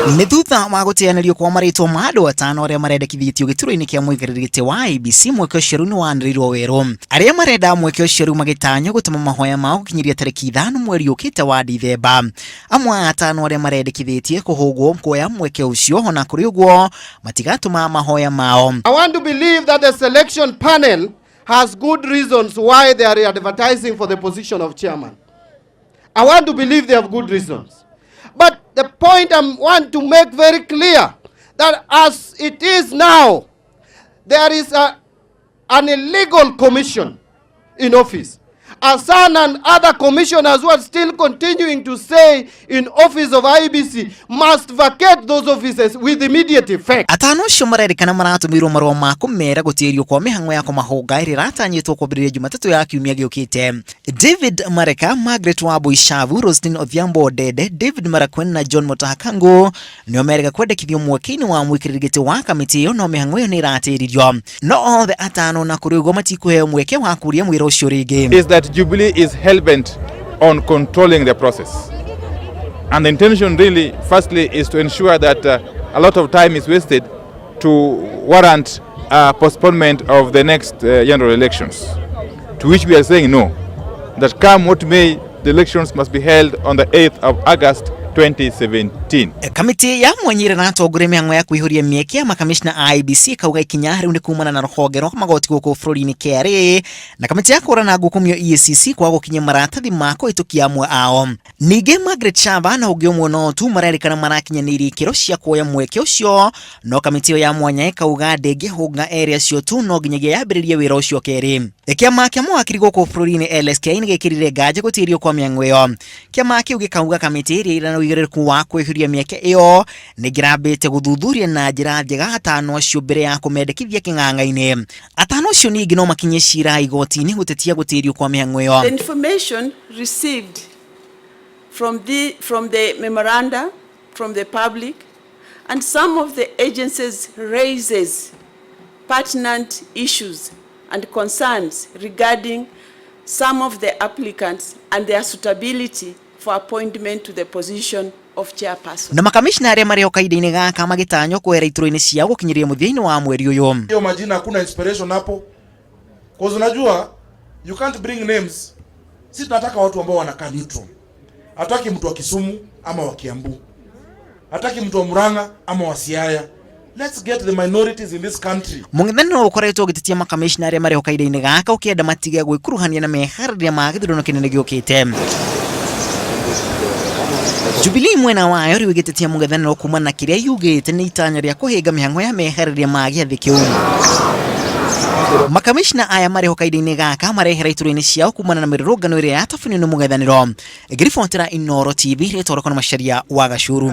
Ni thutha wa guteyanirio kwa maritwa ma andu atano aria marendekithitio Giturwa-ini kia muikariri-giti wa IEBC mweke-ini niwaniriirwo weru. Aria marenda mweke-ini magitanywo gutuma mahoya mao gukinyiria tariki 5 mweri ukite wa Dithemba. Amwe atano aria marendekithitie kuhungwo kuoya mweke ucio ona kuri ugwo matigatuma mahoya mao. I want to believe that the selection panel has good reasons why they are advertising for the position of chairman. I want to believe they have good reasons. But the point I want to make very clear that as it is now, there is an illegal commission in office. Asan and other commissioners who are still continuing to stay in office of IEBC must vacate those offices with immediate effect. Atano cio marerikana maratumirwo marua ma kumera gutirio kwa mihang'o ya kumahunga iri ratanyitwo kwambĩrĩria Jumatatu ya kiumia giukite. David Mareka, Margaret Wabuishavu, Roslyn Odhiambo Dede, David Marakwen na John Motahakango nio meriga kwendekithio mweke-ini wa muikariri-giti wa kamiti iyo no mihang'o iyo ni aratariria. No othe atano na kuri ugwo matikuheo mweke wa kuria mwira ucio ringi. That Jubilee is hell-bent on controlling the process. And the intention really, firstly, is to ensure that a lot of time is wasted to warrant postponement of the next general elections. To which we are saying no. That come what may, the elections must be held on the 8th of August 2017. Kamiti ya mwanyire na atongore mihang'o ya kuihuria mieke ya makamishna IEBC kauga ikinya riu ni kumana na rũhonge rwa magoti guku bũrũri-inĩ KRA na kamiti ya kũrana ngukumio EACC kwa gukinya maratathi ma kũhĩtũkia amwe ao. Ningĩ Margaret Shava na ũngĩ ũmwe no tu marerikana marakinyanĩirie ikĩro cia kuoya mweke ũcio, no kamiti iyo ya mwanya ikauga ndĩngĩhũnga area cio tu no nginyagia yambĩrĩrie wĩra ũcio kerĩ. Kĩama kĩa mawakiri gũkũ bũrũri-inĩ LSK nĩgĩkĩrire nganja gũtirio kwa mĩhang'o ĩyo. Kĩama kĩu gĩkauga kamiti ĩrĩa ĩrĩ na ũigĩrĩrĩku wa kwĩhuria mĩeke ĩyo nĩngĩrambĩte gũthuthuria na njĩra njega atano acio mbere ya kũmendekithia kĩng'ang'a-inĩ. Atano acio ningĩ no makinye cira igoti-inĩ gũtetia gũtirio kwa mĩhang'o ĩyo. The information received from the memoranda from the public and some of the agencies raises pertinent issues and concerns regarding some of the applicants and their suitability for appointment to the position of chairperson. Na makamishna aria marĩ kahinda-ini gaka magĩtanywo kwera iturwa-ini cia gũkinyiria mũthia-ini wa mweri ũyũ. Hiyo majina hakuna inspiration hapo. Cause unajua you can't bring names. Sisi tunataka watu ambao wanakaa neutral. Hataki mtu wa Kisumu ama wa Kiambu. Hataki mtu wa Murang'a ama wa Siaya. Let's get the minorities in this country. Mũng'ethanĩro ũkoretwo ũgĩtetia makamishna aria marĩ kahinda-ini gaka ũkĩenda matige gwĩkuruhania na meharĩrĩria ma gĩthurano kĩnene gĩũkĩte. Jubilee mwena wayo riu gĩtetia mũng'ethanĩro kumana na kĩrĩa yugĩte nĩ itanya rĩa kũhĩnga mĩhang'o ya meharĩrĩria ma gĩathĩ kĩu. Makamishna aya marĩ kahinda-ini gaka marehera iturwa-ini ciao kumana na mĩrũrũngano ĩrĩa yatabanio nĩ mũng'ethanĩro. Ngĩribotera Inooro TV rĩtwa rĩakwa nĩ Macharia wa Gachuru.